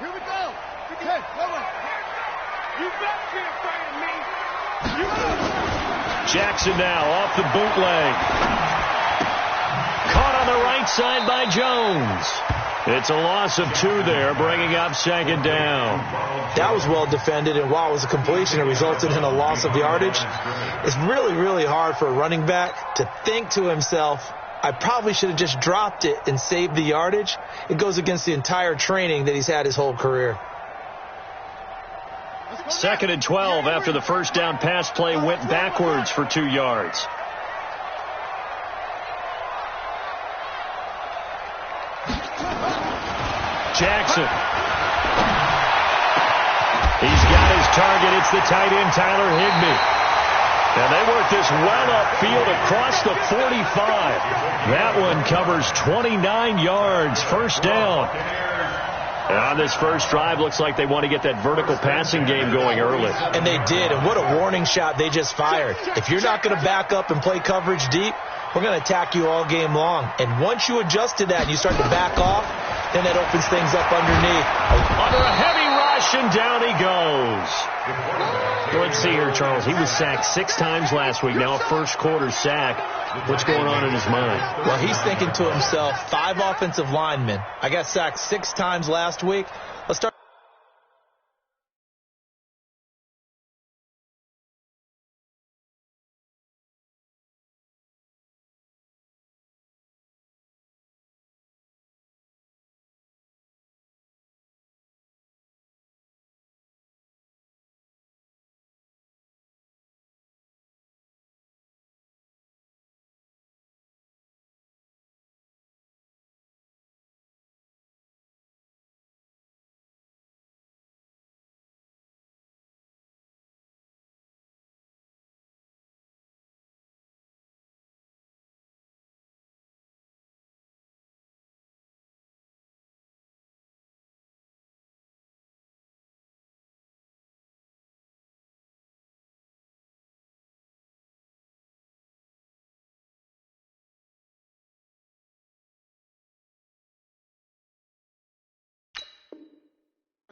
Here we go. 10, go on. You better be afraid of me. Jackson now off the bootleg. Caught on the right side by Jones. It's a loss of 2 there, bringing up second down. That was well defended, and while it was a completion, it resulted in a loss of yardage. It's really, really hard for a running back to think to himself, I probably should have just dropped it and saved the yardage. It goes against the entire training that he's had his whole career. 2nd and 12 after the first down pass play went backwards for 2 yards. Jackson. He's got his target. It's the tight end, Tyler Higbee. And they work this well upfield across the 45. That one covers 29 yards. First down. And on this first drive, looks like they want to get that vertical passing game going early. And they did. And what a warning shot they just fired. If you're not going to back up and play coverage deep, we're going to attack you all game long. And once you adjust to that and you start to back off, then that opens things up underneath. Under a heavy rush, and down he goes. Let's see here, Charles. He was sacked 6 times last week. Now a first quarter sack. What's going on in his mind? Well, he's thinking to himself, 5 offensive linemen. I got sacked 6 times last week. Let's start.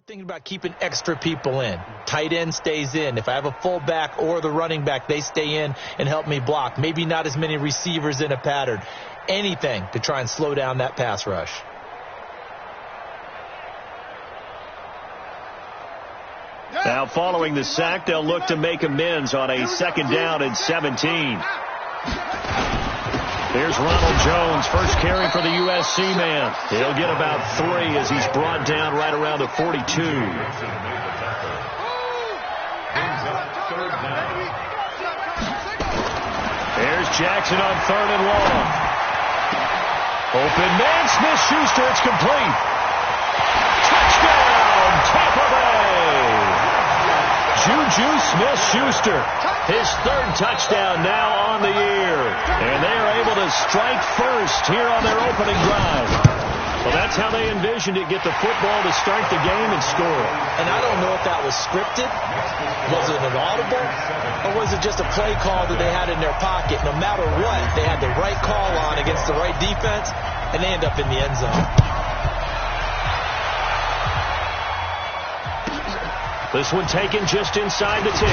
Thinking about keeping extra people in. Tight end stays in. If I have a fullback or the running back, they stay in and help me block. Maybe not as many receivers in a pattern. Anything to try and slow down that pass rush. Now following the sack, they'll look to make amends on a 2nd down and 17. Here's Ronald Jones, first carry for the USC man. He'll get about 3 as he's brought down right around the 42. There's Jackson on 3rd and long. Open man, Smith-Schuster, it's complete. Touchdown, Tampa Bay. Juju Smith-Schuster, his 3rd touchdown now on the year. And they are able to strike first here on their opening drive. Well, that's how they envisioned it, get the football to start the game and score. And I don't know if that was scripted. Was it an audible? Or was it just a play call that they had in their pocket? No matter what, they had the right call on against the right defense, and they end up in the end zone. This one taken just inside the 10.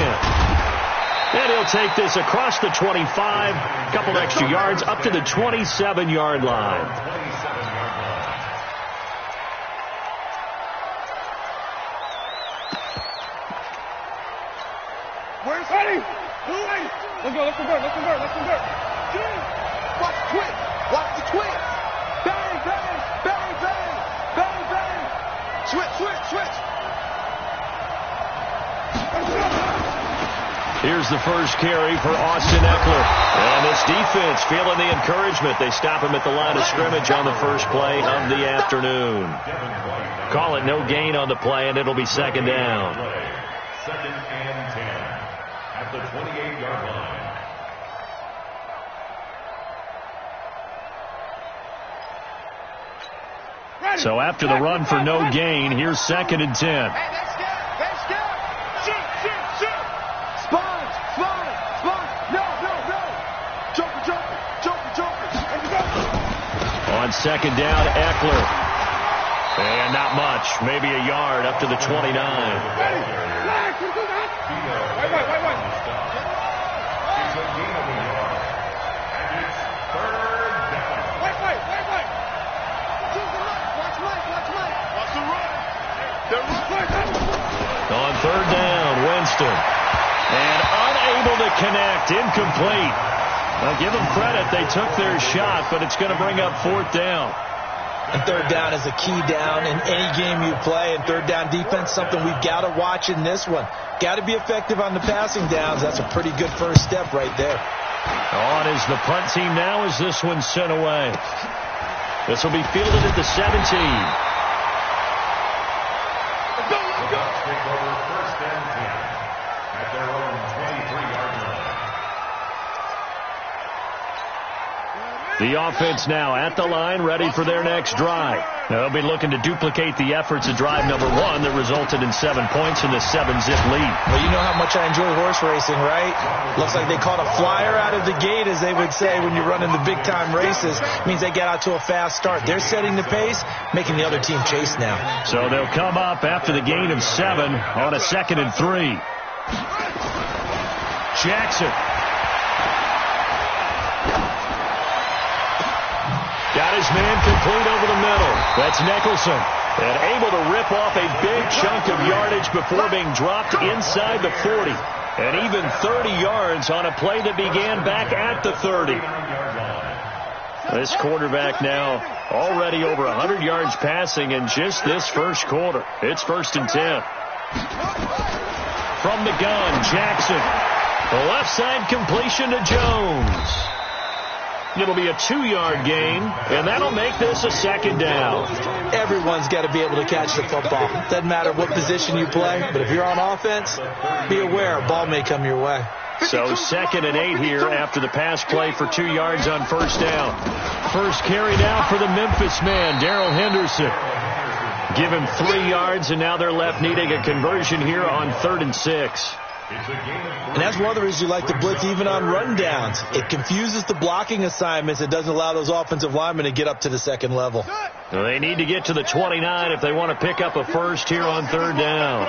And he'll take this across the 25, a couple extra yards, up to the 27-yard line. Where's ready? Let's go, let's convert, let's convert, let's convert. Watch the twist, watch the twist. Bang, bang, bang, bang, bang, bang. Switch, switch, switch. Here's the first carry for Austin Eckler. And this defense feeling the encouragement. They stop him at the line of scrimmage on the first play of the afternoon. Call it no gain on the play, and it'll be 2nd down. 2nd and 10 at the 28-yard line. So after the run for no gain, here's 2nd and 10. On 2nd down, Eckler. And not much, maybe a yard up to the 29. On third down, Winston. And unable to connect, incomplete. Now give them credit, they took their shot, but it's going to bring up fourth down. And third down is a key down in any game you play. And third down defense, something we've got to watch in this one. Got to be effective on the passing downs. That's a pretty good first step right there. On is the punt team now as this one's sent away. This will be fielded at the 17. The offense now at the line, ready for their next drive. They'll be looking to duplicate the efforts of drive number 1 that resulted in 7 points in the 7-zip lead. Well, you know how much I enjoy horse racing, right? Looks like they caught a flyer out of the gate, as they would say when you're running the big-time races. It means they get out to a fast start. They're setting the pace, making the other team chase now. So they'll come up after the gain of 7 on a 2nd and 3. Jackson. Got his man complete over the middle. That's Nicholson. And able to rip off a big chunk of yardage before being dropped inside the 40. And even 30 yards on a play that began back at the 30. This quarterback now already over 100 yards passing in just this first quarter. It's 1st and 10. From the gun, Jackson. The left side completion to Jones. It'll be a 2-yard gain, and that'll make this a 2nd down. Everyone's got to be able to catch the football. Doesn't matter what position you play, but if you're on offense, be aware a ball may come your way. So 2nd and 8 here after the pass play for 2 yards on first down. First carry now for the Memphis man, Darrell Henderson. Give him 3 yards, and now they're left needing a conversion here on 3rd and 6. And that's one of the reasons you like to blitz even on run downs. It confuses the blocking assignments. It doesn't allow those offensive linemen to get up to the 2nd level. Well, they need to get to the 29 if they want to pick up a first here on 3rd down.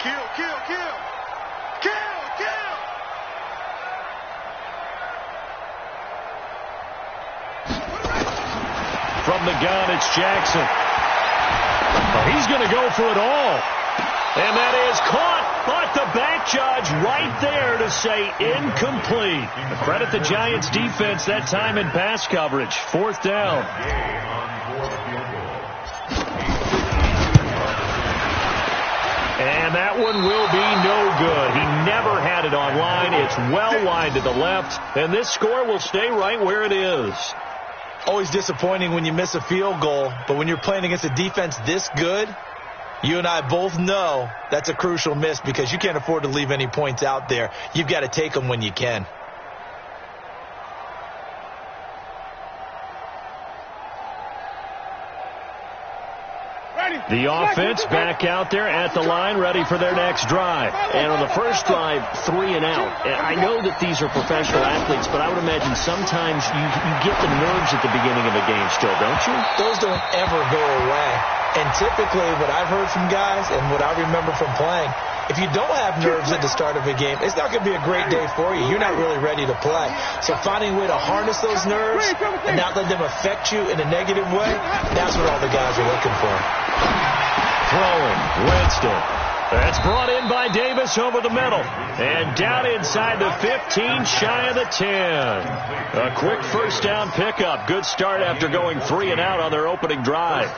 Kill. From the gun, it's Jackson. Well, he's going to go for it all. And that is caught, but the back judge right there to say incomplete. Credit the Giants defense that time in pass coverage. 4th down. And that one will be no good. He never had it on line. It's well wide to the left, and this score will stay right where it is. Always disappointing when you miss a field goal, but when you're playing against a defense this good, you and I both know that's a crucial miss because you can't afford to leave any points out there. You've got to take them when you can. The offense back out there at the line, ready for their next drive. And on the first drive, 3 and out. And I know that these are professional athletes, but I would imagine sometimes you get the nerves at the beginning of a game still, don't you? Those don't ever go away. And typically what I've heard from guys and what I remember from playing, if you don't have nerves at the start of a game, it's not going to be a great day for you. You're not really ready to play. So finding a way to harness those nerves and not let them affect you in a negative way, that's what all the guys are looking for. Throwing, Winston. That's brought in by Davis over the middle. And down inside the 15, shy of the 10. A quick first down pickup. Good start after going 3 and out on their opening drive.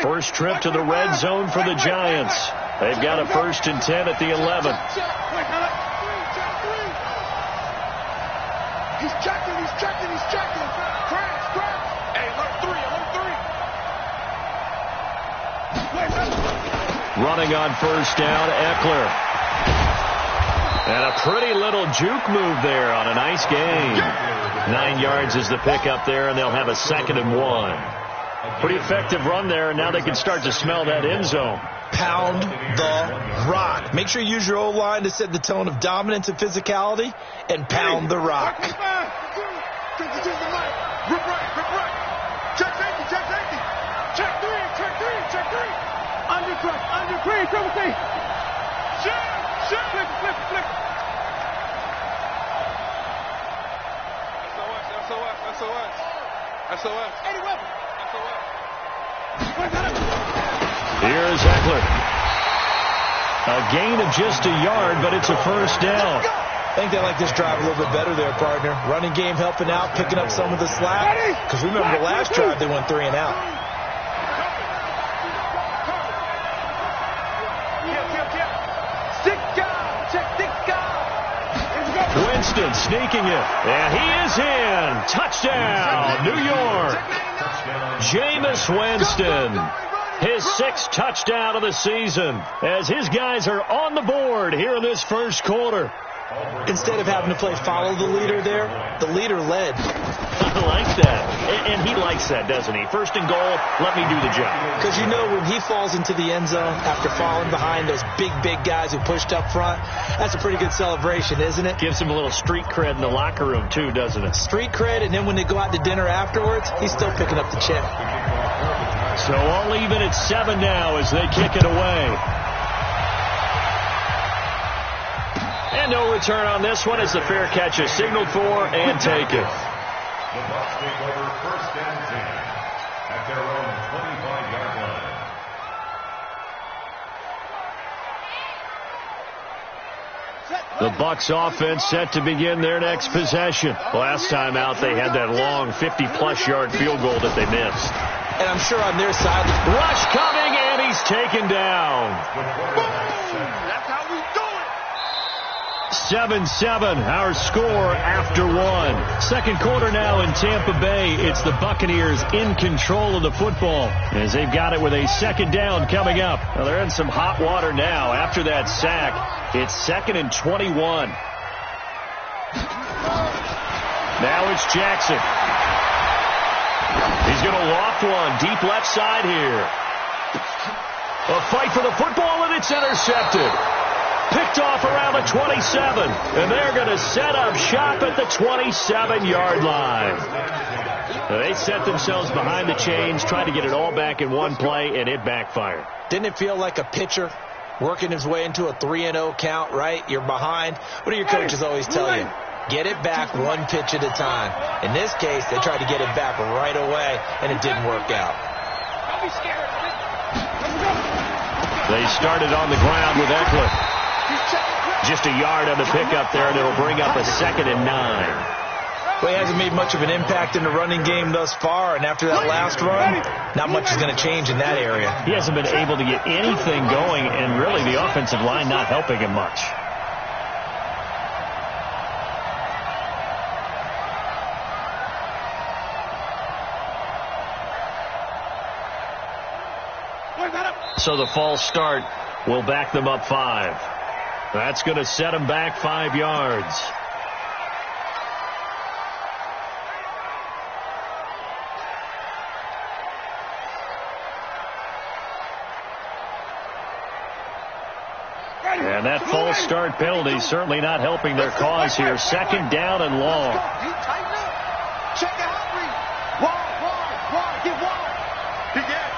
First trip to the red zone for the Giants. They've got a 1st and 10 at the 11. He's checking. Crash. Hey, alert 3. Running on first down, Eckler. And a pretty little juke move there on a nice gain. 9 yards is the pickup there, and they'll have a 2nd and 1. Pretty effective run there, and now they can start to smell that end zone. pound the rock. Make sure you use your O-line to set the tone of dominance and physicality, and pound the rock. Rip right. Check safety. Check three. Under three, triple C. Shit. Flip. SOS. Eddie Weber. Here's Eckler. A gain of just a yard, but it's a first down. I think they like this drive a little bit better there, partner. Running game helping out, picking up some of the slack. Because remember, the last drive they went 3 and out. Winston sneaking it, and he is in. Touchdown, New York. Jameis Winston, his 6th touchdown of the season, as his guys are on the board here in this first quarter. Instead of having to play follow the leader there, the leader led. I like that. And he likes that, doesn't he? First and goal, let me do the job. Because you know when he falls into the end zone after falling behind those big guys who pushed up front, that's a pretty good celebration, isn't it? Gives him a little street cred in the locker room, too, doesn't it? Street cred, and then when they go out to dinner afterwards, he's still picking up the check. So all even at 7 now as they kick it away. And no return on this one as the fair catch is signaled for and taken. The Bucs take over first and 10 at their own 25-yard line. The Bucs offense set to begin their next possession. Last time out, they had that long 50-plus yard field goal that they missed. And I'm sure on their side, rush coming, and he's taken down. That's how we do it. 7-7, our score after 1. Second quarter now in Tampa Bay. It's the Buccaneers in control of the football as they've got it with a second down coming up. Well, they're in some hot water now after that sack. It's 2nd and 21. Now it's Jackson. He's going to loft one deep left side here. A fight for the football, and it's intercepted. Picked off around the 27, and they're going to set up shop at the 27-yard line. They set themselves behind the chains, trying to get it all back in one play, and it backfired. Didn't it feel like a pitcher working his way into a 3-0 count, right? You're behind. What do your coaches always tell you? Get it back one pitch at a time. In this case, they tried to get it back right away, and it didn't work out. Don't be scared. They started on the ground with Eckler. Just a yard on the pickup there, and it'll bring up a 2nd and 9. Well, he hasn't made much of an impact in the running game thus far, and after that last run, not much is going to change in that area. He hasn't been able to get anything going, and really the offensive line not helping him much. So the false start will back them up 5. That's going to set them back 5 yards. And that false start penalty certainly not helping their cause here. 2nd down and long. Check it out, Reed. Wide, get wide. Big ass.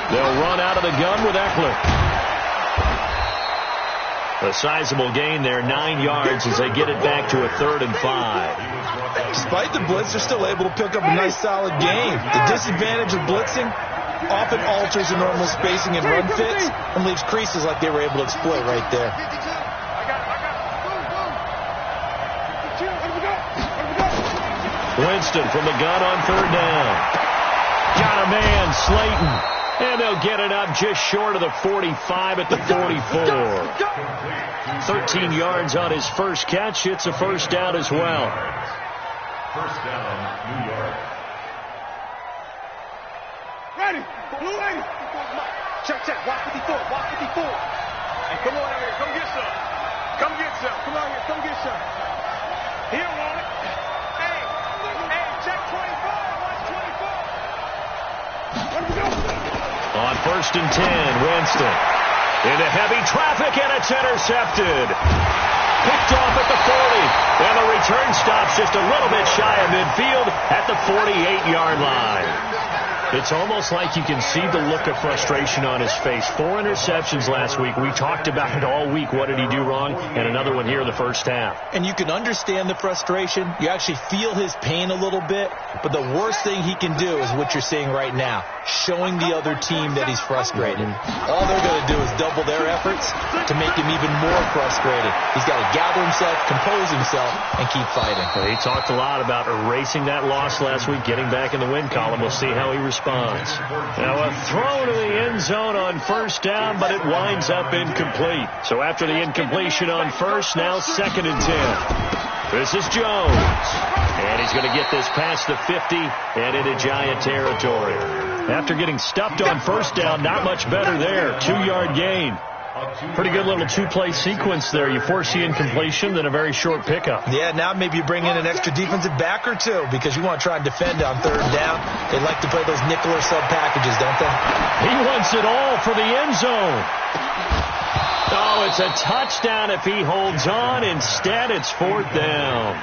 They'll run out of the gun with Eckler. A sizable gain there, 9 yards as they get it back to a 3rd and 5. Despite the blitz, they're still able to pick up a nice solid gain. The disadvantage of blitzing often alters the normal spacing and run fits and leaves creases like they were able to exploit right there. Winston from the gun on 3rd down. Got a man, Slayton. And they'll get it up just short of the 45 at the 44. 13 yards on his first catch. It's a first down as well. First down, New York. Ready. Check. Watch 54. Hey, come on out here. Come get some. Come on here. Come get some. He don't want it. Hey, check 24. Watch 24. Let me go. On 1st and 10, Winston. Into heavy traffic, and it's intercepted. Picked off at the 40. And the return stops just a little bit shy of midfield at the 48-yard line. It's almost like you can see the look of frustration on his face. 4 interceptions last week. We talked about it all week. What did he do wrong? And another one here in the first half. And you can understand the frustration. You actually feel his pain a little bit. But the worst thing he can do is what you're seeing right now, showing the other team that he's frustrated. All they're going to do is double their efforts to make him even more frustrated. He's got to gather himself, compose himself, and keep fighting. He talked a lot about erasing that loss last week, getting back in the win column. We'll see how he responds. Now a throw to the end zone on 1st down, but it winds up incomplete. So after the incompletion on 1st, now 2nd and 10. This is Jones. And he's going to get this past the 50 and into Giant territory. After getting stuffed on 1st down, not much better there. 2-yard gain. Pretty good little 2-play sequence there. You force the incompletion, then a very short pickup. Yeah, now maybe you bring in an extra defensive back or two because you want to try and defend on 3rd down. They like to play those nickel or sub packages, don't they? He wants it all for the end zone. Oh, it's a touchdown if he holds on. Instead, it's 4th down.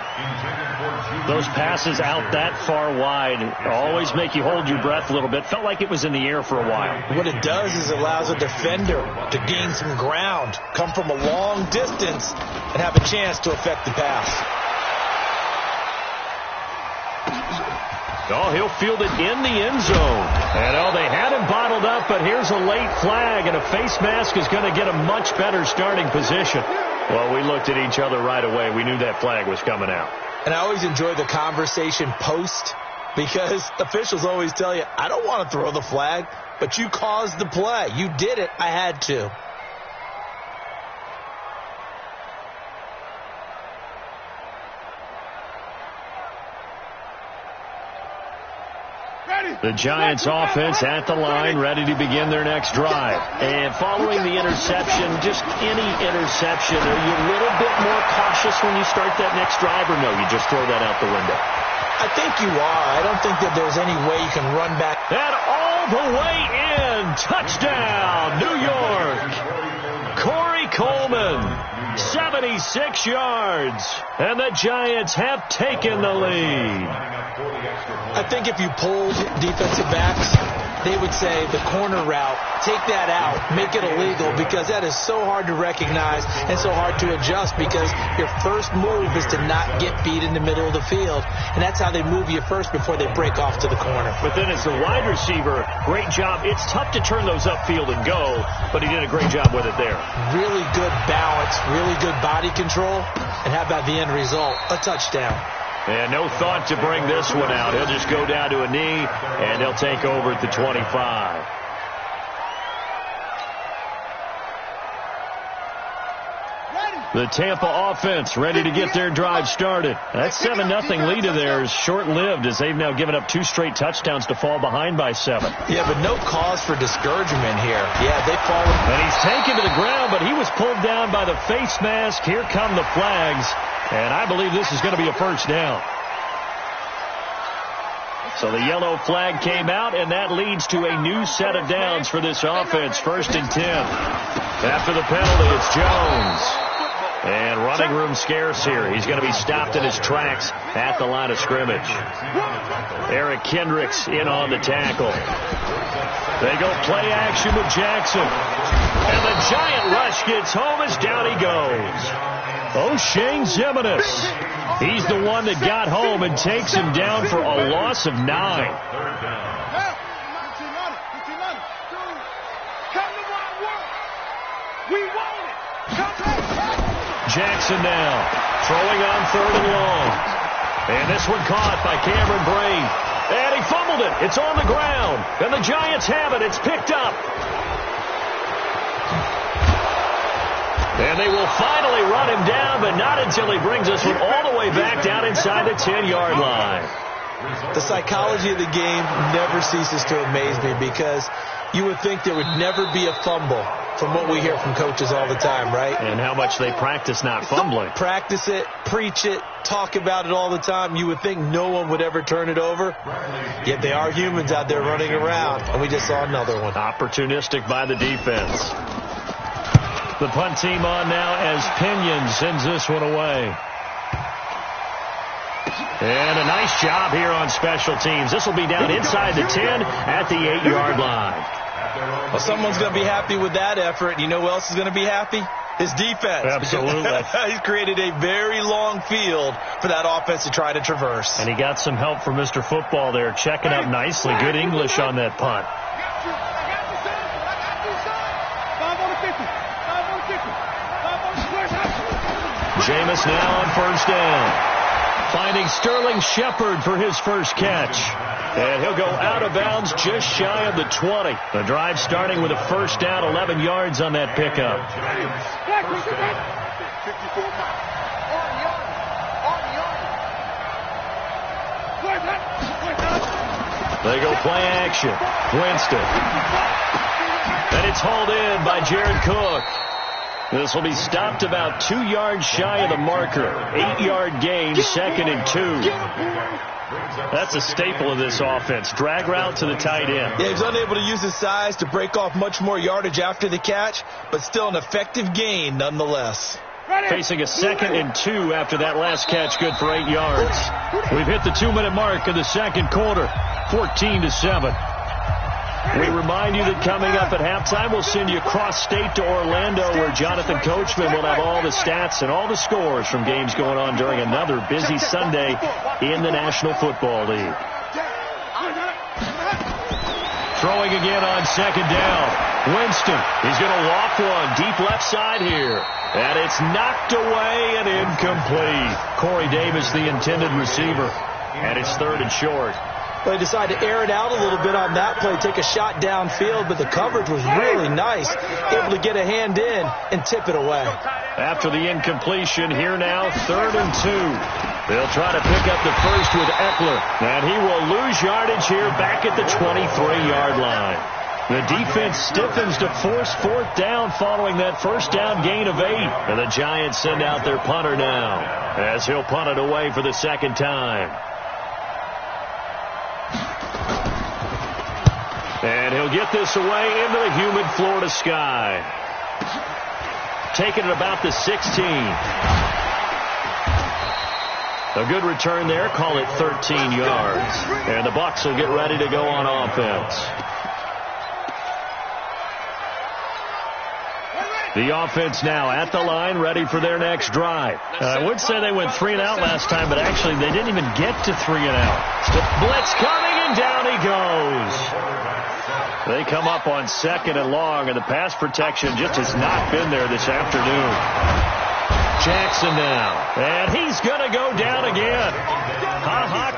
Those passes out that far wide always make you hold your breath a little bit. Felt like it was in the air for a while. What it does is it allows a defender to gain some ground, come from a long distance, and have a chance to affect the pass. Oh, he'll field it in the end zone. And, they had him bottled up, but here's a late flag, and a face mask is going to get a much better starting position. Well, we looked at each other right away. We knew that flag was coming out. And I always enjoy the conversation post because officials always tell you, I don't want to throw the flag, but you caused the play. You did it. I had to. The Giants offense at the line, ready to begin their next drive. And following the interception, just any interception, are you a little bit more cautious when you start that next drive, or no, you just throw that out the window? I think you are. I don't think that there's any way you can run back. And all the way in, touchdown, New York. Corey Coleman, 76 yards, and the Giants have taken the lead. I think if you pulled defensive backs, they would say the corner route, take that out, make it illegal, because that is so hard to recognize and so hard to adjust because your first move is to not get beat in the middle of the field, and that's how they move you first before they break off to the corner. But then as the wide receiver, great job. It's tough to turn those upfield and go, but he did a great job with it there. Really good balance, really good body control, and how about the end result? A touchdown. And no thought to bring this one out. He'll just go down to a knee, and he'll take over at the 25. The Tampa offense ready to get their drive started. That 7-0 lead of theirs short-lived as they've now given up 2 straight touchdowns to fall behind by 7. Yeah, but no cause for discouragement here. Yeah, they've fallen. And he's taken to the ground, but he was pulled down by the face mask. Here come the flags. And I believe this is going to be a first down. So the yellow flag came out, and that leads to a new set of downs for this offense. 1st and 10. After the penalty, it's Jones. And running room scarce here. He's going to be stopped in his tracks at the line of scrimmage. Eric Kendricks in on the tackle. They go play action with Jackson. And the giant rush gets home as down he goes. O'Shane Zimenez. He's the one that got home and takes him down for a loss of 9. Jackson now, throwing on 3rd and long. And this one caught by Cameron Brate. And he fumbled it. It's on the ground. And the Giants have it. It's picked up. And they will finally run him down, but not until he brings this one all the way back down inside the 10-yard line. The psychology of the game never ceases to amaze me because you would think there would never be a fumble from what we hear from coaches all the time, right? And how much they practice not fumbling. Practice it, preach it, talk about it all the time. You would think no one would ever turn it over. Yet they are humans out there running around, and we just saw another one. Opportunistic by the defense. The punt team on now as Pinion sends this one away. And a nice job here on special teams. This will be down inside the 10 at the 8-yard line. Well, someone's going to be happy with that effort. You know who else is going to be happy? His defense. Absolutely. He's created a very long field for that offense to try to traverse. And he got some help from Mr. Football there, checking up nicely. Good English on that punt. Jameis now on first down. Finding Sterling Shepard for his first catch. And he'll go out of bounds just shy of the 20. The drive starting with a first down, 11 yards on that pickup. They go play action. Winston. And it's hauled in by Jared Cook. This will be stopped about 2 yards shy of the marker. 8-yard gain, 2nd and 2. That's a staple of this offense. Drag route to the tight end. Yeah, he's unable to use his size to break off much more yardage after the catch, but still an effective gain nonetheless. Facing a 2nd and 2 after that last catch, good for 8 yards. We've hit the 2-minute mark of the second quarter, 14-7. We remind you that coming up at halftime, we'll send you cross-state to Orlando, where Jonathan Coachman will have all the stats and all the scores from games going on during another busy Sunday in the National Football League. Throwing again on second down. Winston, he's going to walk one deep left side here. And it's knocked away and incomplete. Corey Davis, the intended receiver. And it's 3rd and short. Well, they decided to air it out a little bit on that play, take a shot downfield, but the coverage was really nice, able to get a hand in and tip it away. After the incompletion, here now, 3rd and 2. They'll try to pick up the first with Eckler, and he will lose yardage here back at the 23-yard line. The defense stiffens to force 4th down following that first down gain of 8. And the Giants send out their punter now, as he'll punt it away for the 2nd time. And he'll get this away into the humid Florida sky. Taking it about the 16. A good return there. Call it 13 yards. And the Bucs will get ready to go on offense. The offense now at the line, ready for their next drive. I would say they went 3 and out last time, but actually they didn't even get to 3 and out. Blitz coming, and down he goes. They come up on 2nd and long, and the pass protection just has not been there this afternoon. Jackson now, and he's going to go down again.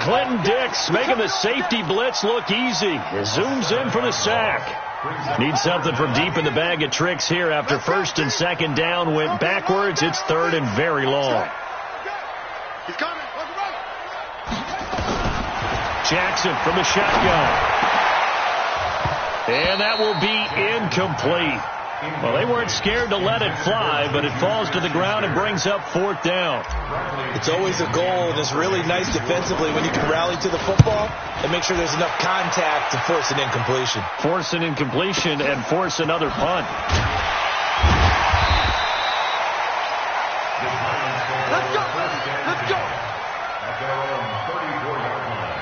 Clinton Dix making the safety blitz look easy. He zooms in for the sack. Needs something from deep in the bag of tricks here after 1st and 2nd down went backwards. It's 3rd and very long. Jackson from the shotgun. And that will be incomplete. Well, they weren't scared to let it fly, but it falls to the ground and brings up 4th down. It's always a goal, and it's really nice defensively when you can rally to the football and make sure there's enough contact to force an incompletion. Force an incompletion and force another punt. Let's go. Let's go. At their own 34-yard line.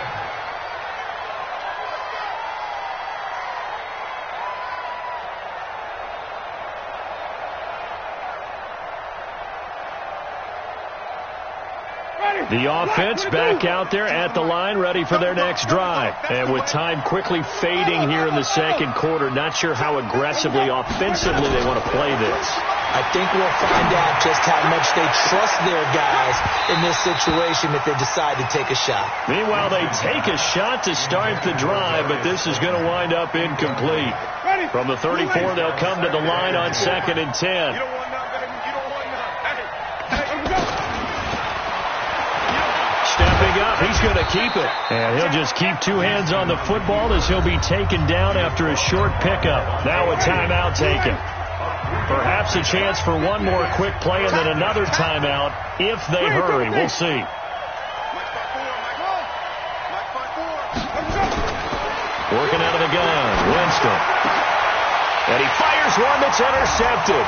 The offense back out there at the line, ready for their next drive. And with time quickly fading here in the second quarter, not sure how aggressively, offensively they want to play this. I think we'll find out just how much they trust their guys in this situation if they decide to take a shot. Meanwhile, they take a shot to start the drive, but this is going to wind up incomplete. From the 34, they'll come to the line on 2nd and 10. Stepping up, he's going to keep it. And he'll just keep 2 hands on the football as he'll be taken down after a short pickup. Now a timeout taken. Perhaps a chance for one more quick play and then another timeout if they hurry. We'll see. Working out of the gun, Winston. And he fires one that's intercepted.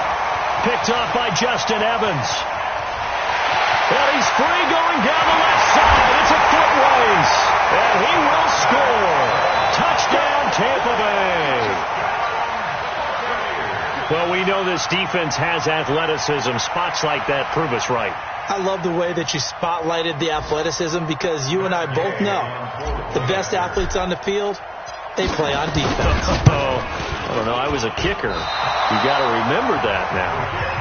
Picked off by Justin Evans. And he's free going down the left side. It's a foot race. And he will score. Touchdown, Tampa Bay. Well, we know this defense has athleticism. Spots like that prove us right. I love the way that you spotlighted the athleticism because you and I both know the best athletes on the field, they play on defense. I don't know. I was a kicker. You got to remember that now.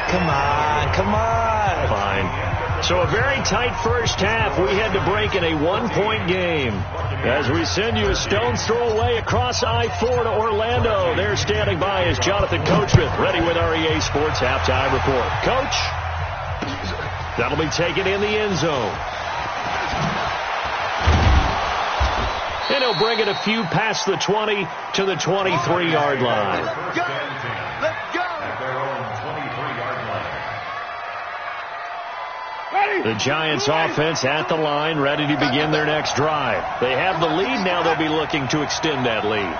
Come on. Fine. So a very tight first half. We had to break in a one-point game. As we send you a stone's throw away across I-4 to Orlando. There standing by is Jonathan Coachman, ready with our EA Sports Halftime Report. Coach, that'll be taken in the end zone. And he'll bring it a few past the 20 to the 23-yard line. Let's go. At their own 23-yard line. The Giants offense at the line, ready to begin their next drive. They have the lead now. They'll be looking to extend that lead.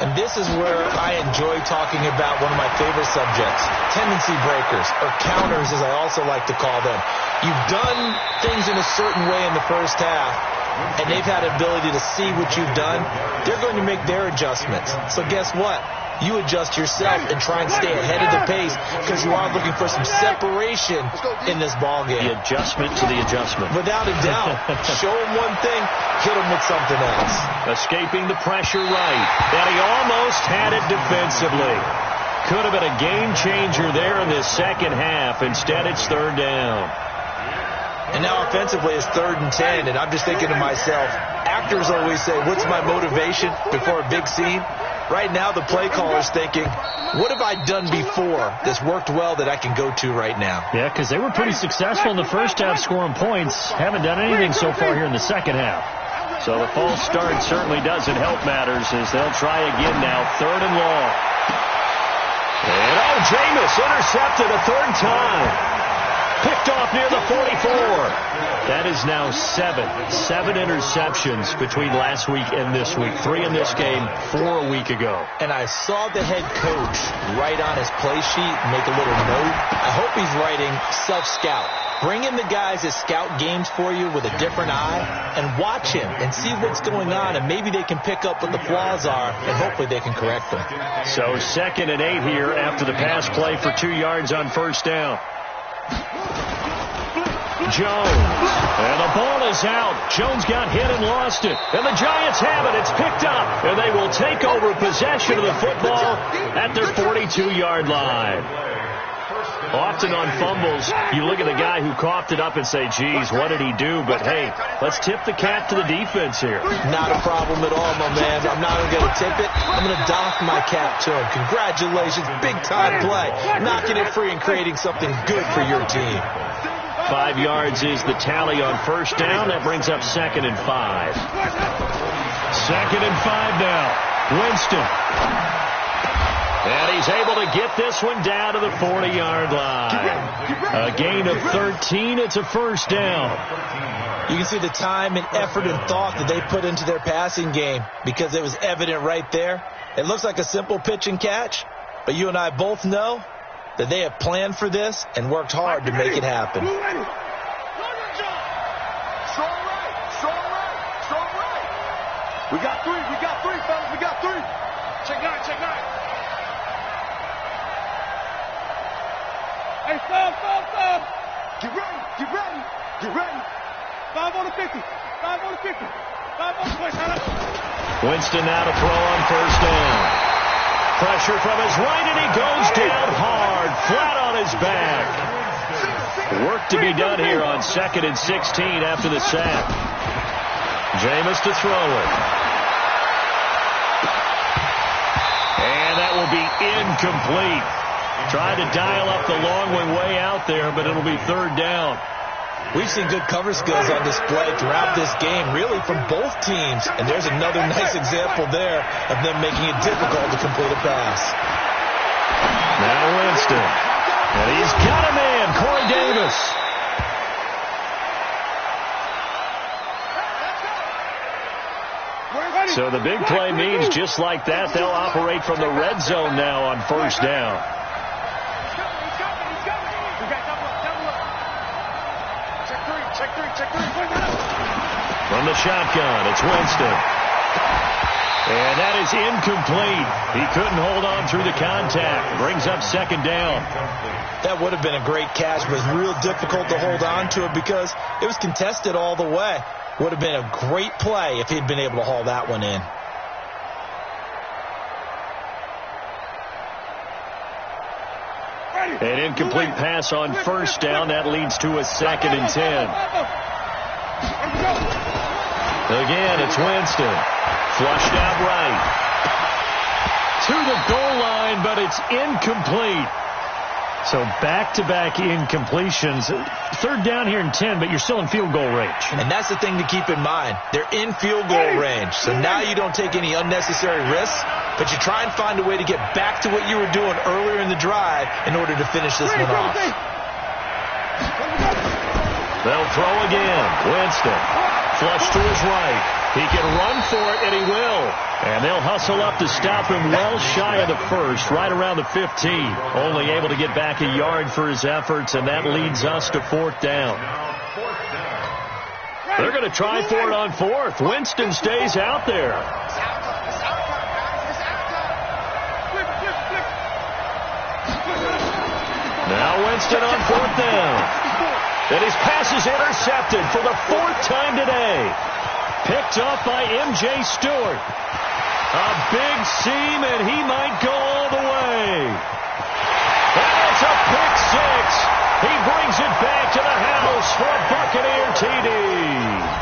And this is where I enjoy talking about one of my favorite subjects, tendency breakers, or counters as I also like to call them. You've done things in a certain way in the first half, and they've had an ability to see what you've done. They're going to make their adjustments. So guess what? You adjust yourself and try and stay ahead of the pace because you are looking for some separation in this ball game. The adjustment to the adjustment. Without a doubt. Show him one thing, hit him with something else. Escaping the pressure right. And he almost had it defensively. Could have been a game changer there in this second half. Instead, it's third down. And now offensively it's 3rd and 10, and I'm just thinking to myself, actors always say, what's my motivation before a big scene? Right now the play caller's thinking, what have I done before that's worked well that I can go to right now? Yeah, because they were pretty successful in the first half scoring points. Haven't done anything so far here in the second half. So the false start certainly doesn't help matters as they'll try again now, 3rd and long. And Jameis intercepted a 3rd time. Picked off near the 44. That is now 7 interceptions between last week and this week. 3 in this game, 4 a week ago. And I saw the head coach write on his play sheet, make a little note. I hope he's writing self-scout. Bring in the guys that scout games for you with a different eye and watch him and see what's going on, and maybe they can pick up what the flaws are, and hopefully they can correct them. So 2nd and 8 here after the pass play for 2 yards on first down. Jones, and the ball is out. Jones got hit and lost it, and the Giants have it. It's picked up, and they will take over possession of the football at their 42-yard line. Often on fumbles, you look at the guy who coughed it up and say, geez, what did he do? But, hey, let's tip the cap to the defense here. Not a problem at all, my man. I'm not going to tip it. I'm going to doff my cap to him. Congratulations, big-time play. Knocking it free and creating something good for your team. 5 yards is the tally on first down. That brings up 2nd and 5. 2nd and 5 now. Winston. And he's able to get this one down to the 40-yard line. A gain of 13. It's a first down. You can see the time and effort and thought that they put into their passing game because it was evident right there. It looks like a simple pitch and catch, but you and I both know that they have planned for this and worked hard to make it happen. Strong right. We got 3, fellas. We got 3. Check 9. Hey, stop. Get ready. 5 on the 50. 5 on the 20. Winston now to throw on first down. Pressure from his right, and he goes down hard, flat on his back. Work to be done here on 2nd and 16 after the sack. Jameis to throw it. And that will be incomplete. Tried to dial up the long one way out there, but it'll be 3rd down. We've seen good cover skills on display throughout this game, really from both teams. And there's another nice example there of them making it difficult to complete a pass. Now Winston. And he's got a man, Corey Davis. So the big play means just like that, they'll operate from the red zone now on first down. From the shotgun, it's Winston. And that is incomplete. He couldn't hold on through the contact. Brings up second down. That would have been a great catch, but it was real difficult to hold on to it because it was contested all the way. Would have been a great play if he'd been able to haul that one in. An incomplete pass on first down. That leads to a 2nd and 10. Again, it's Winston. Flushed out right. To the goal line, but it's incomplete. So back-to-back incompletions. Third down here in 10, but you're still in field goal range. And that's the thing to keep in mind. They're in field goal range. So now you don't take any unnecessary risks, but you try and find a way to get back to what you were doing earlier in the drive in order to finish this one off. They'll throw again. Winston. Flush to his right. He can run for it, and he will. And they'll hustle up to stop him well shy of the first, right around the 15. Only able to get back a yard for his efforts, and that leads us to 4th down. They're going to try for it on 4th. Winston stays out there. Now Winston on 4th down. And his pass is intercepted for the 4th time today. Picked off by M.J. Stewart. A big seam, and he might go all the way. And it's a pick 6. He brings it back to the house for a Buccaneer TD.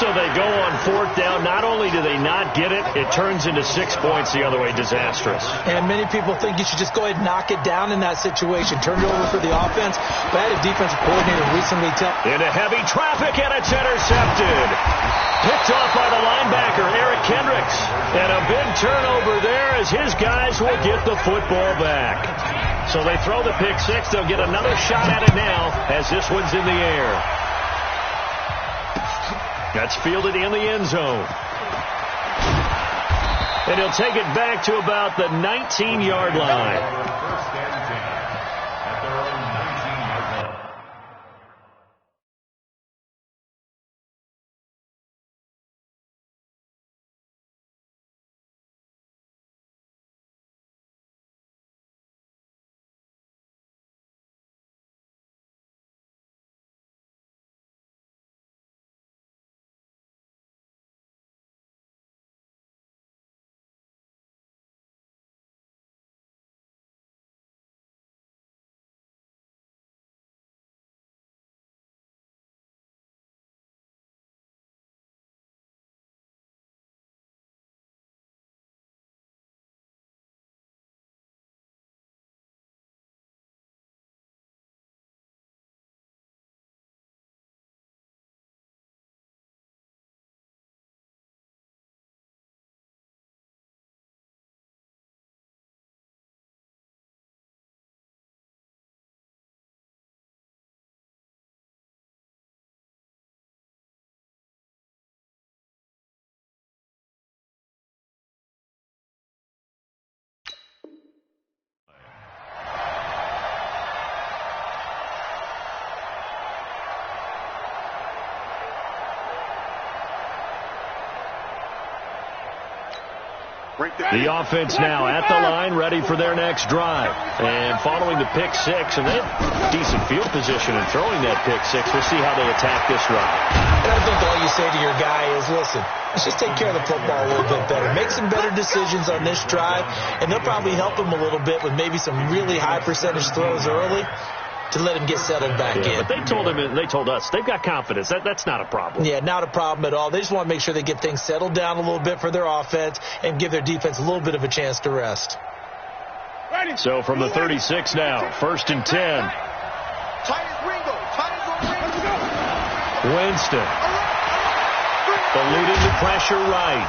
So they go on 4th down. Not only do they not get it, it turns into 6 points the other way. Disastrous. And many people think you should just go ahead and knock it down in that situation. Turn it over for the offense. But I had a defensive coordinator recently tell... Into heavy traffic, and it's intercepted. Picked off by the linebacker, Eric Kendricks. And a big turnover there as his guys will get the football back. So they throw the pick 6. They'll get another shot at it now as this one's in the air. That's fielded in the end zone. And he'll take it back to about the 19-yard line. The offense now at the line, ready for their next drive. And following the pick 6, and they have decent field position in throwing that pick 6. We'll see how they attack this drive. And I think all you say to your guy is, listen, let's just take care of the football a little bit better. Make some better decisions on this drive, and they'll probably help him a little bit with maybe some really high percentage throws early to let him get settled back in. But they told us they've got confidence. That's not a problem. Yeah, not a problem at all. They just want to make sure they get things settled down a little bit for their offense and give their defense a little bit of a chance to rest. So from the 36 now, 1st and 10. Winston. The lead into pressure right.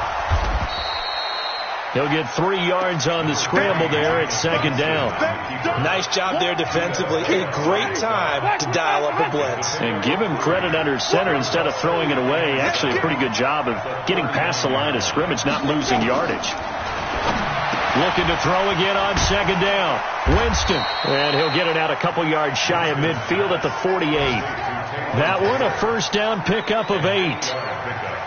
He'll get 3 yards on the scramble there at second down. Nice job there defensively. A great time to dial up a blitz. And give him credit under center instead of throwing it away. Actually a pretty good job of getting past the line of scrimmage, not losing yardage. Looking to throw again on second down. Winston. And he'll get it out a couple yards shy of midfield at the 48. That one a first down pickup of 8.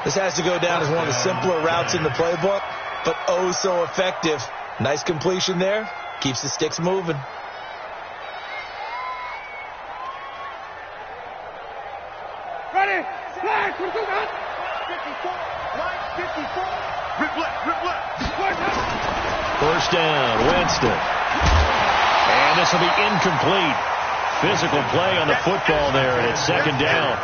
This has to go down as one of the simpler routes in the playbook, but oh so effective. Nice completion there. Keeps the sticks moving. Ready? Flag. 54. Line 54. Rip left. First down, Winston. And this will be incomplete. Physical play on the football there, and it's second down.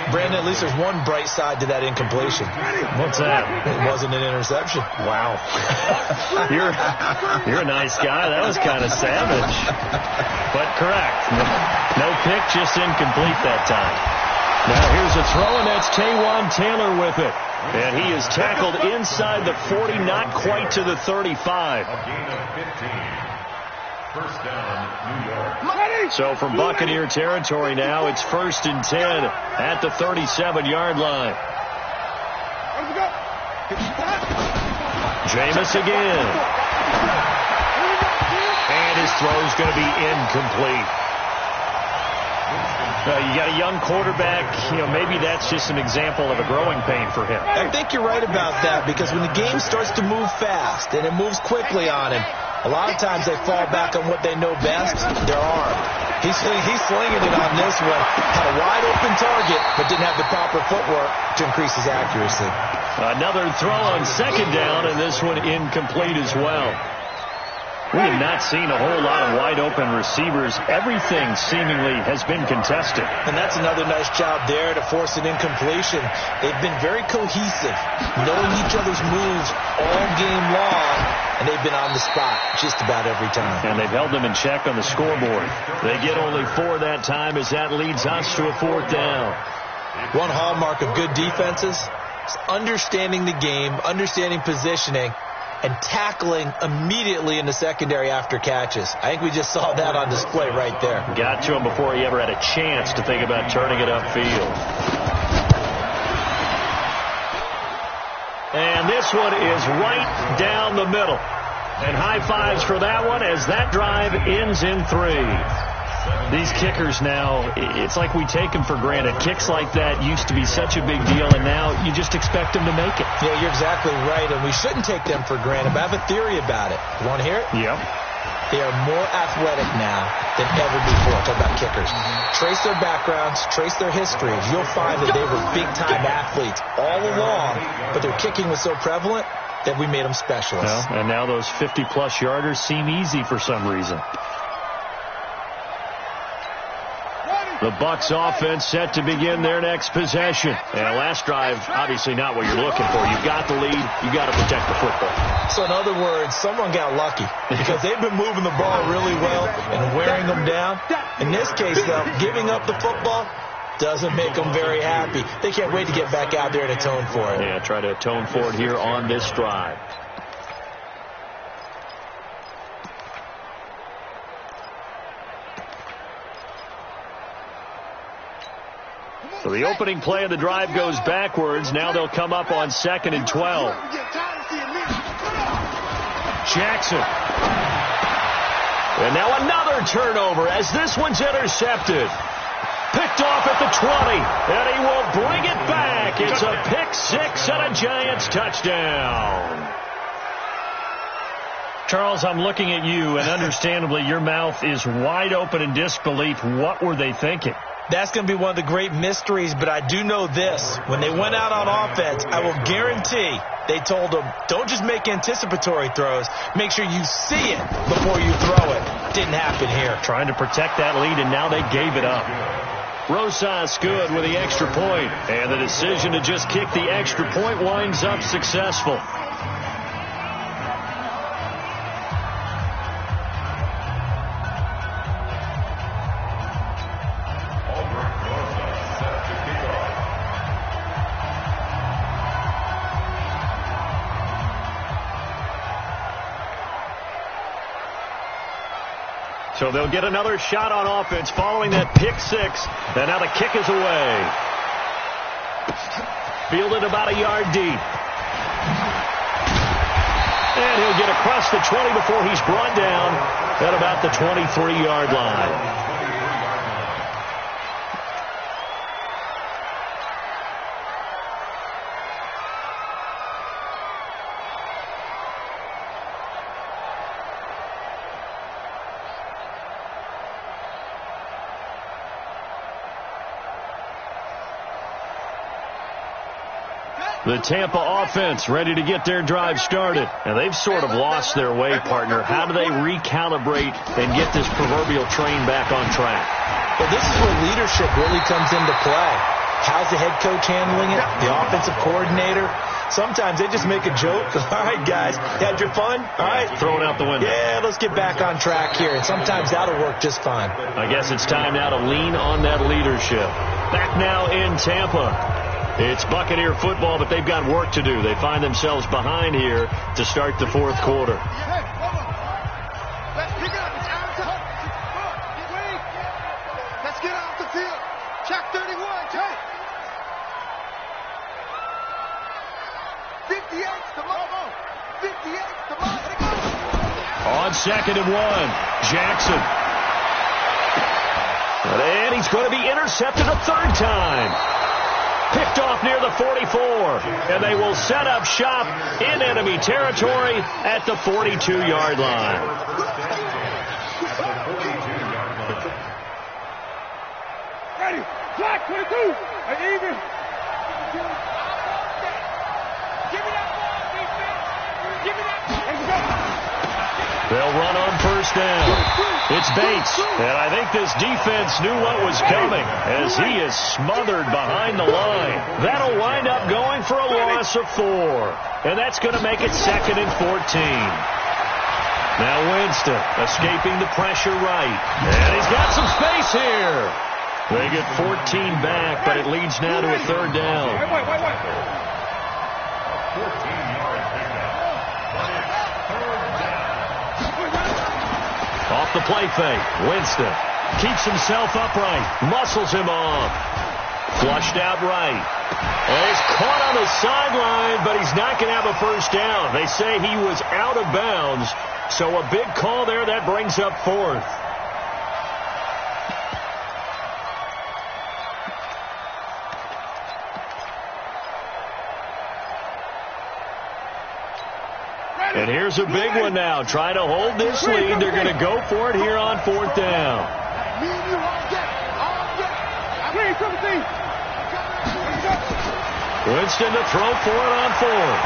Brandon, at least there's one bright side to that incompletion. What's that? It wasn't an interception. Wow. You're a nice guy. That was kind of savage. But correct. No pick, just incomplete that time. Now here's a throw, and that's Taywan Taylor with it. And he is tackled inside the 40, not quite to the 35. A gain of 15. First down, New York. So from Buccaneer territory now, it's 1st and 10 at the 37-yard line. Jameis again. And his throw's going to be incomplete. You got a young quarterback, maybe that's just an example of a growing pain for him. I think you're right about that, because when the game starts to move fast and it moves quickly on him, a lot of times they fall back on what they know best, their arm. He's slinging it on this one. Had a wide open target, but didn't have the proper footwork to increase his accuracy. Another throw on second down, and this one incomplete as well. We have not seen a whole lot of wide-open receivers. Everything seemingly has been contested. And that's another nice job there to force an incompletion. They've been very cohesive, knowing each other's moves all game long, and they've been on the spot just about every time. And they've held them in check on the scoreboard. They get only 4 that time as that leads us to a 4th down. One hallmark of good defenses is understanding the game, understanding positioning, and tackling immediately in the secondary after catches. I think we just saw that on display right there. Got to him before he ever had a chance to think about turning it upfield. And this one is right down the middle. And high fives for that one as that drive ends in 3. These kickers now, it's like we take them for granted. Kicks like that used to be such a big deal, and now you just expect them to make it. Yeah, you're exactly right, and we shouldn't take them for granted, but I have a theory about it. You want to hear it? Yep. They are more athletic now than ever before. Talk about kickers. Trace their backgrounds, trace their histories. You'll find that they were big-time athletes all along, but their kicking was so prevalent that we made them specialists. Well, and now those 50-plus yarders seem easy for some reason. The Bucs offense set to begin their next possession. And last drive, obviously not what you're looking for. You've got the lead. You've got to protect the football. So in other words, someone got lucky because they've been moving the ball really well and wearing them down. In this case, though, giving up the football doesn't make them very happy. They can't wait to get back out there and atone for it. Yeah, try to atone for it here on this drive. So the opening play of the drive goes backwards. Now they'll come up on 2nd and 12. Jackson. And now another turnover as this one's intercepted. Picked off at the 20. And he will bring it back. It's a pick 6 and a Giants touchdown. Charles, I'm looking at you, and understandably your mouth is wide open in disbelief. What were they thinking? That's going to be one of the great mysteries, but I do know this. When they went out on offense, I will guarantee they told them, don't just make anticipatory throws. Make sure you see it before you throw it. Didn't happen here. Trying to protect that lead, and now they gave it up. Rosas good with the extra point, and the decision to just kick the extra point winds up successful. So they'll get another shot on offense following that pick six. And now the kick is away. Fielded about a yard deep. And he'll get across the 20 before he's brought down at about the 23-yard line. The Tampa offense ready to get their drive started. And they've sort of lost their way, partner. How do they recalibrate and get this proverbial train back on track? Well, this is where leadership really comes into play. How's the head coach handling it? The offensive coordinator? Sometimes they just make a joke. All right, guys, had your fun? All right. Throw it out the window. Yeah, let's get back on track here. And sometimes that'll work just fine. I guess it's time now to lean on that leadership. Back now in Tampa. It's Buccaneer football, but they've got work to do. They find themselves behind here to start the fourth quarter. Let's pick it up. It's out of time. Let's get off the field. Check 31. Take. 58's the move. 58's the move. On 2nd and 1, Jackson. And he's going to be intercepted a third time. Picked off near the 44, and they will set up shop in enemy territory at the 42-yard line. Ready, flat 22, even. Give me that ball, defense. Give me that ball. They'll run on first down. It's Bates, and I think this defense knew what was coming as he is smothered behind the line. That'll wind up going for a loss of 4, and that's going to make it 2nd and 14. Now Winston escaping the pressure right, and he's got some space here. They get 14 back, but it leads now to a third down. 14 yards picked up. But it's third down. Off the play fake, Winston keeps himself upright, muscles him off. Flushed out right. And he's caught on the sideline, but he's not going to have a first down. They say he was out of bounds, so a big call there that brings up 4th. And here's a big one now. Trying to hold this lead. They're going to go for it here on 4th down. Winston to throw for it on 4th.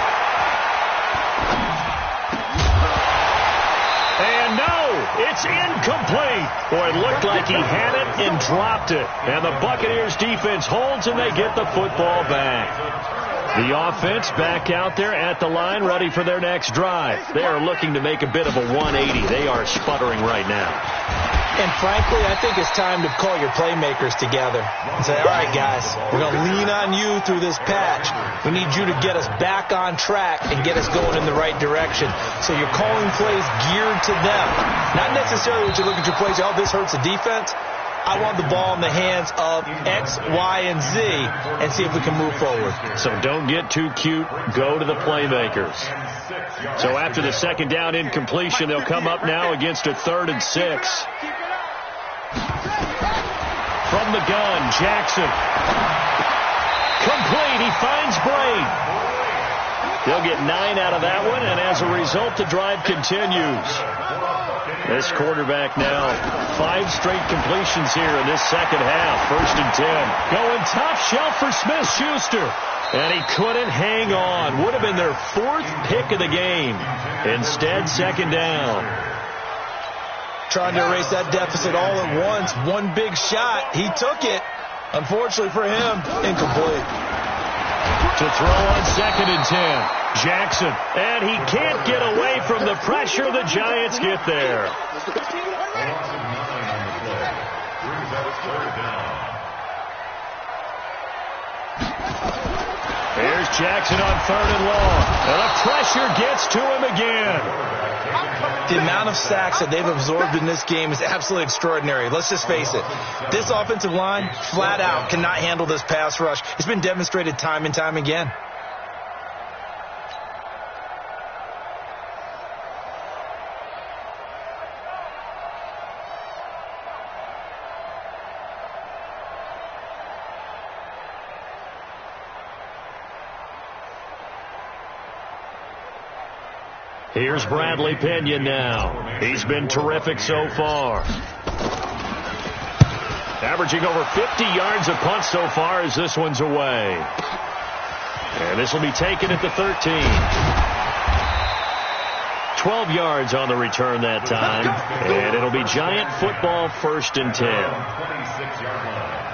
And no, it's incomplete. Boy, it looked like he had it and dropped it. And the Buccaneers defense holds and they get the football back. The offense back out there at the line, ready for their next drive. They are looking to make a bit of a 180. They are sputtering right now. And frankly, I think it's time to call your playmakers together and say, all right, guys, we're going to lean on you through this patch. We need you to get us back on track and get us going in the right direction. So you're calling plays geared to them. Not necessarily that you look at your plays, oh, this hurts the defense. I want the ball in the hands of X, Y, and Z and see if we can move forward. So don't get too cute. Go to the playmakers. So after the second down incompletion, they'll come up now against a 3rd and 6. From the gun, Jackson. Complete. He finds Braid. They'll get 9 out of that one, and as a result, the drive continues. This quarterback now, 5 straight completions here in this second half. 1st and 10. Going top shelf for Smith-Schuster. And he couldn't hang on. Would have been their 4th pick of the game. Instead, 2nd down. Trying to erase that deficit all at once. One big shot. He took it. Unfortunately for him, incomplete. To throw on 2nd and 10. Jackson, and he can't get away from the pressure. The Giants get there. Here's Jackson on 3rd and long. And the pressure gets to him again. The amount of sacks that they've absorbed in this game is absolutely extraordinary. Let's just face it. This offensive line, flat out, cannot handle this pass rush. It's been demonstrated time and time again. Here's Bradley Pinion now. He's been terrific so far. Averaging over 50 yards a punt so far as this one's away. And this will be taken at the 13. 12 yards on the return that time. And it'll be Giant football, 1st and 10. 26-yard line.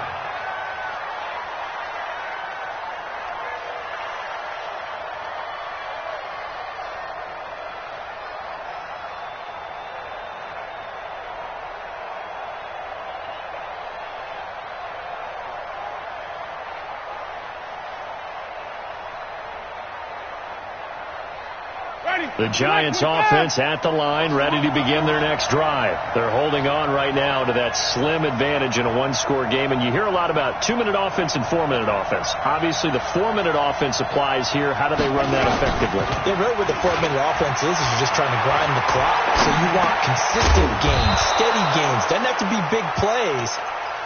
The Giants offense at the line, ready to begin their next drive. They're holding on right now to that slim advantage in a one-score game. And you hear a lot about 2-minute offense and 4-minute offense. Obviously, the 4-minute offense applies here. How do they run that effectively? Yeah, really what the 4-minute offense is you're just trying to grind the clock. So you want consistent gains, steady gains. Doesn't have to be big plays,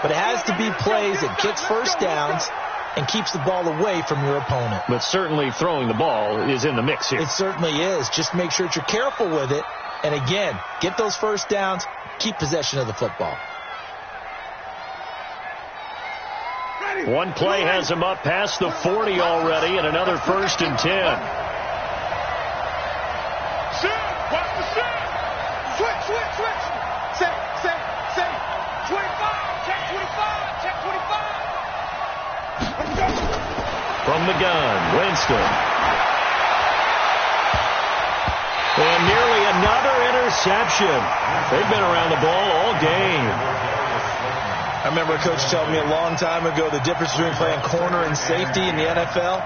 but it has to be plays that gets first downs and keeps the ball away from your opponent. But certainly throwing the ball is in the mix here. It certainly is. Just make sure that you're careful with it. And again, get those first downs, keep possession of the football. One play has him up past the 40 already, and another 1st and 10. Watch the shot. Switch. Say. 25. Check 25. From the gun, Winston. And nearly another interception. They've been around the ball all game. I remember a coach telling me a long time ago the difference between playing corner and safety in the NFL.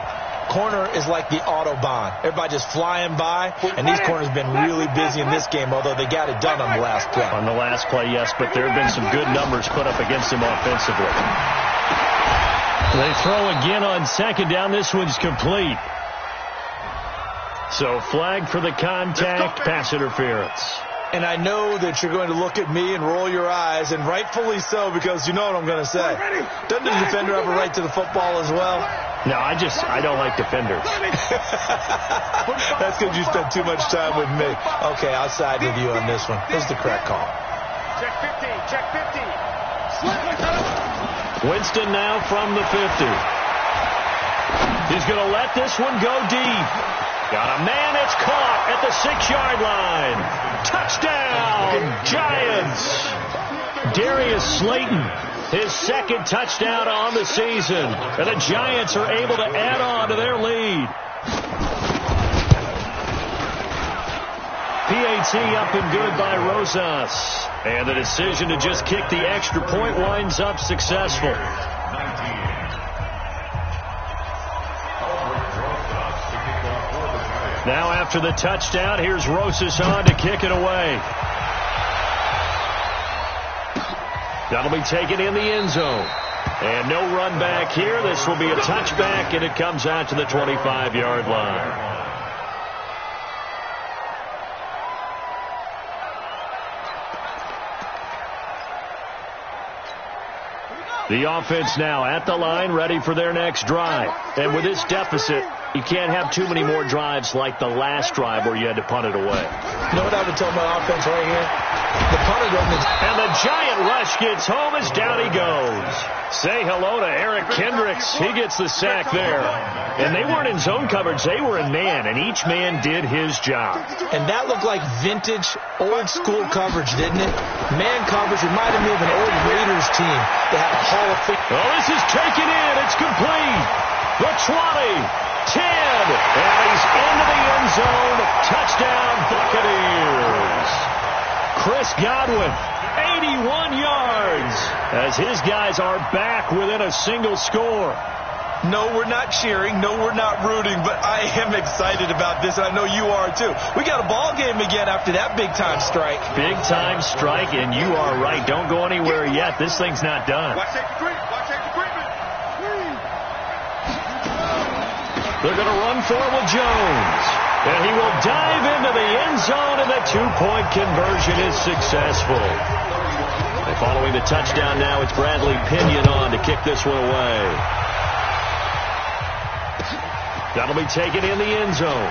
Corner is like the Autobahn. Everybody just flying by, and these corners have been really busy in this game, although they got it done on the last play. On the last play, yes, but there have been some good numbers put up against them offensively. They throw again on 2nd down. This one's complete. So flag for the contact, pass interference. And I know that you're going to look at me and roll your eyes, and rightfully so, because you know what I'm going to say. Doesn't the defender have a right to the football as well? No, I don't like defenders. That's because you spent too much time with me. Okay, I'll side with you on this one. This is the correct call. Check 50. Winston now from the 50. He's going to let this one go deep. Got a man that's caught at the 6-yard line. Touchdown, Giants. Darius Slayton, his 2nd touchdown on the season. And the Giants are able to add on to their lead. PAT up and good by Rosas. And the decision to just kick the extra point winds up successful. Now after the touchdown, here's Rosas on to kick it away. That'll be taken in the end zone. And no run back here. This will be a touchback, and it comes out to the 25-yard line. The offense now at the line, ready for their next drive. And with this deficit, you can't have too many more drives like the last drive where you had to punt it away. You know what I would tell my offense right here? The punter doesn't. And the Giant rush gets home as down he goes. Say hello to Eric Kendricks. He gets the sack there. And they weren't in zone coverage. They were in man, and each man did his job. And that looked like vintage, old-school coverage, didn't it? Man coverage reminded me of an old Raiders team. They had a Hall of Fame. Oh, this is taken in. It's complete. The 20, 10, and he's into the end zone. Touchdown, Buccaneers. Chris Godwin, 81 yards, as his guys are back within a single score. No, we're not cheering. No, we're not rooting. But I am excited about this, and I know you are too. We got a ball game again after that big-time strike. Big-time strike, and you are right. Don't go anywhere yet. This thing's not done. Watch safety treatment. Watch safety treatment. They're going to run for it with Jones. And he will dive into the end zone, and the two-point conversion is successful. And following the touchdown now, it's Bradley Pinion on to kick this one away. That'll be taken in the end zone.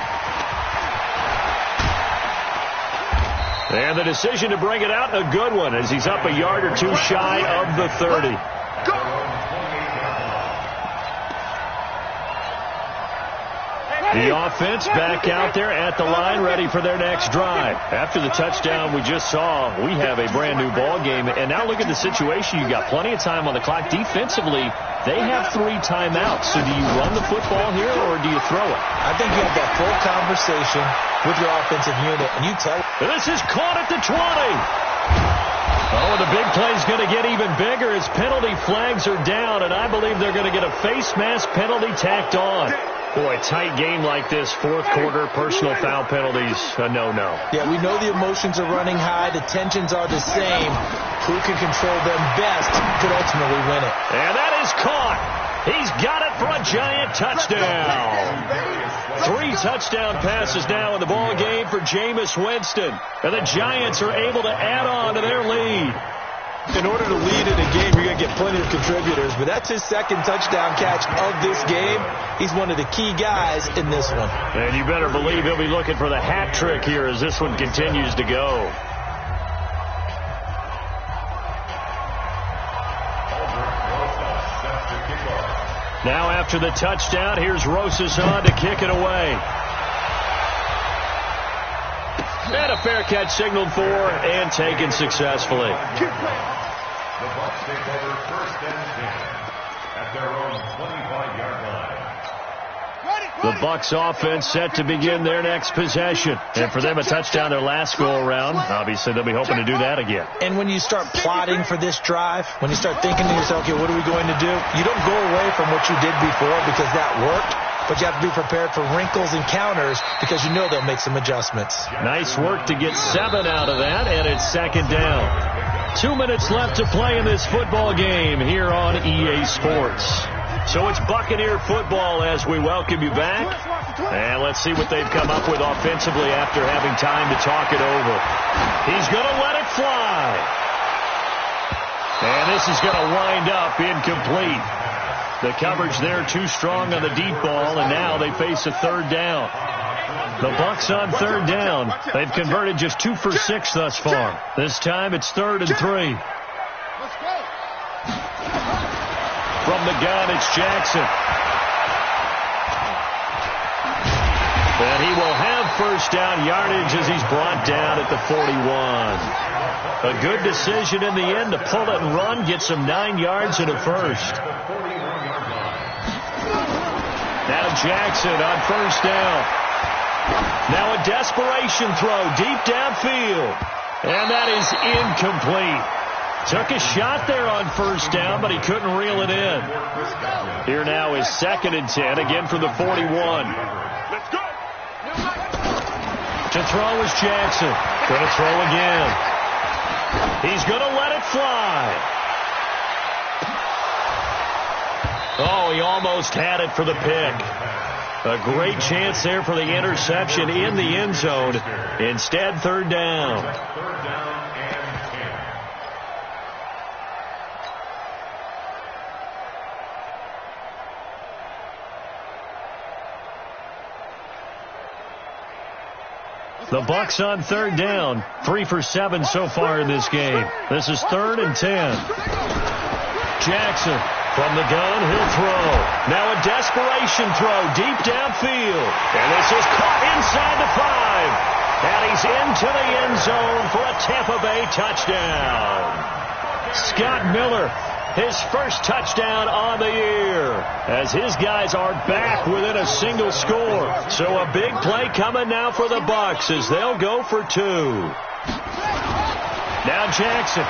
And the decision to bring it out, a good one, as he's up a yard or two shy of the 30. The offense back out there at the line, ready for their next drive. After the touchdown we just saw, we have a brand-new ball game. And now look at the situation. You got plenty of time on the clock. Defensively, they have 3 timeouts. So do you run the football here, or do you throw it? I think you have that full conversation with your offensive unit, and you tell them. This is caught at the 20. Oh, the big play is going to get even bigger as penalty flags are down, and I believe they're going to get a face mask penalty tacked on. Boy, tight game like this, fourth quarter, personal foul penalties, a no-no. Yeah, we know the emotions are running high. The tensions are the same. Who can control them best could ultimately win it. And that is caught. He's got it for a giant touchdown. 3 touchdown passes now in the ball game for Jameis Winston. And the Giants are able to add on to their lead. In order to lead in a game, you're going to get plenty of contributors, but that's his second touchdown catch of this game. He's one of the key guys in this one. And you better believe he'll be looking for the hat trick here as this one continues to go. Now after the touchdown, here's Rosas on to kick it away. And a fair catch signaled for and taken successfully. The Bucs take over first and 10 at their own 25-yard line. The Bucs offense set to begin their next possession. And for them, a touchdown their last go-around. Obviously, they'll be hoping to do that again. And when you start plotting for this drive, when you start thinking to yourself, okay, what are we going to do? You don't go away from what you did before because that worked. But you have to be prepared for wrinkles and counters because you know they'll make some adjustments. Nice work to get 7 out of that, and it's second down. 2 minutes left to play in this football game here on EA Sports. So it's Buccaneer football as we welcome you back. And let's see what they've come up with offensively after having time to talk it over. He's going to let it fly. And this is going to wind up incomplete. The coverage there too strong on the deep ball, and now they face a third down. The Bucs on third down. They've converted just 2 for 6 thus far. This time it's 3rd and 3. From the gun, it's Jackson. And he will have first down yardage as he's brought down at the 41. A good decision in the end to pull it and run, get some 9 yards and a first. Now Jackson on first down. Now a desperation throw deep downfield. And that is incomplete. Took a shot there on first down, but he couldn't reel it in. Here now is 2nd and 10, again from the 41. Let's go. To throw is Jackson. Going to throw again. He's going to let it fly. Oh, he almost had it for the pick. A great chance there for the interception in the end zone. Instead, 3rd down. and 10. The Bucs on 3rd down. 3 for 7 so far in this game. This is 3rd and 10. Jackson. From the gun, he'll throw. Now a desperation throw deep downfield. And this is caught inside the 5. And he's into the end zone for a Tampa Bay touchdown. Scott Miller, his first touchdown on the year, as his guys are back within a single score. So a big play coming now for the Bucs as they'll go for 2. Now Jackson.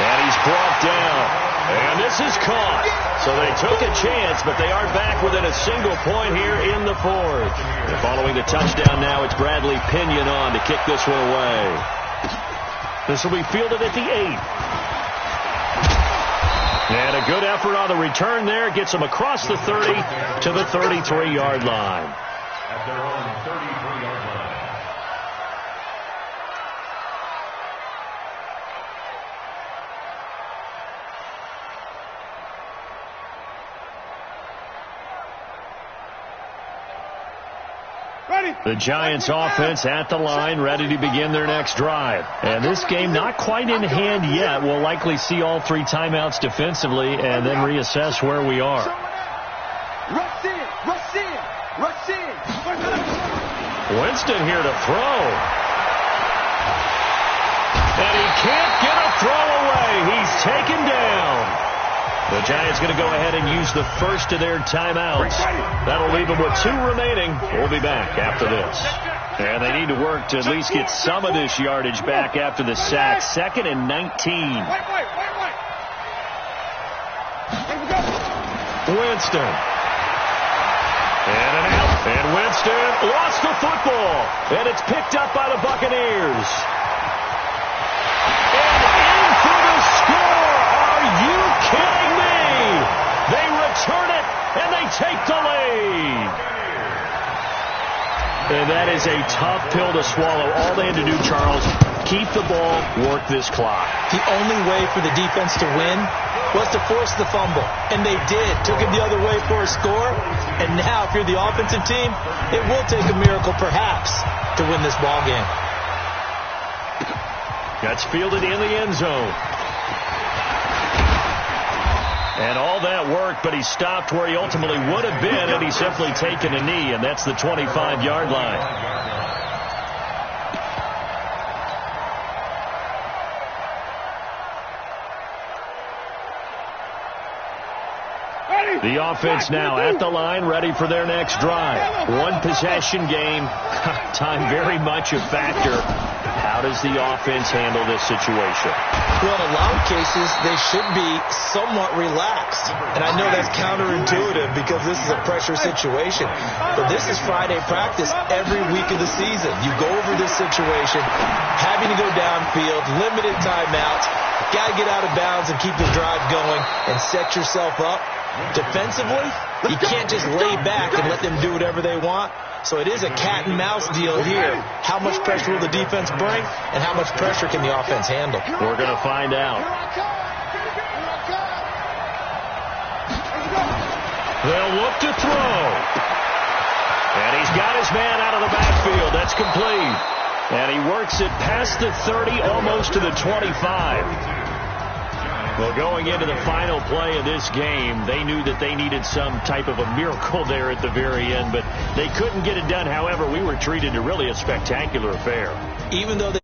And he's brought down And this is caught. So they took a chance, but they are back within a single point here in the fourth. And following the touchdown now, it's Bradley Pinion on to kick this one away. This will be fielded at the 8. And a good effort on the return there. Gets them across the 30 to the 33-yard line. At their own 33-yard line. The Giants offense at the line, ready to begin their next drive. And this game not quite in hand yet. We'll likely see all 3 timeouts defensively and then reassess where we are. Rush in, rush in, rush in. Winston here to throw. And he can't get a throw away. He's taken down. The Giants going to go ahead and use the first of their timeouts. That'll leave them with 2 remaining. We'll be back after this. And they need to work to at least get some of this yardage back after the sack. 2nd and 19. Winston. And an out. And Winston lost the football. And it's picked up by the Buccaneers. And in for the score. Are you kidding me? They return it, and they take the lead. And that is a tough pill to swallow. All they had to do, Charles, keep the ball, work this clock. The only way for the defense to win was to force the fumble. And they did. Took it the other way for a score. And now, if you're the offensive team, it will take a miracle, perhaps, to win this ball game. That's fielded in the end zone. And all that worked, but he stopped where he ultimately would have been had he simply taken a knee, and that's the 25-yard line. The offense now at the line, ready for their next drive. 1 possession game. Time very much a factor. How does the offense handle this situation? Well, in a lot of cases, they should be somewhat relaxed. And I know that's counterintuitive because this is a pressure situation. But this is Friday practice every week of the season. You go over this situation, having to go downfield, limited timeouts, got to get out of bounds and keep the drive going and set yourself up. Defensively, you can't just lay back and let them do whatever they want. So it is a cat and mouse deal here. How much pressure will the defense bring, and how much pressure can the offense handle? We're going to find out. They'll look to throw. And he's got his man out of the backfield. That's complete. And he works it past the 30, almost to the 25. Well, going into the final play of this game, they knew that they needed some type of a miracle there at the very end, but they couldn't get it done. However, we were treated to really a spectacular affair. Even though they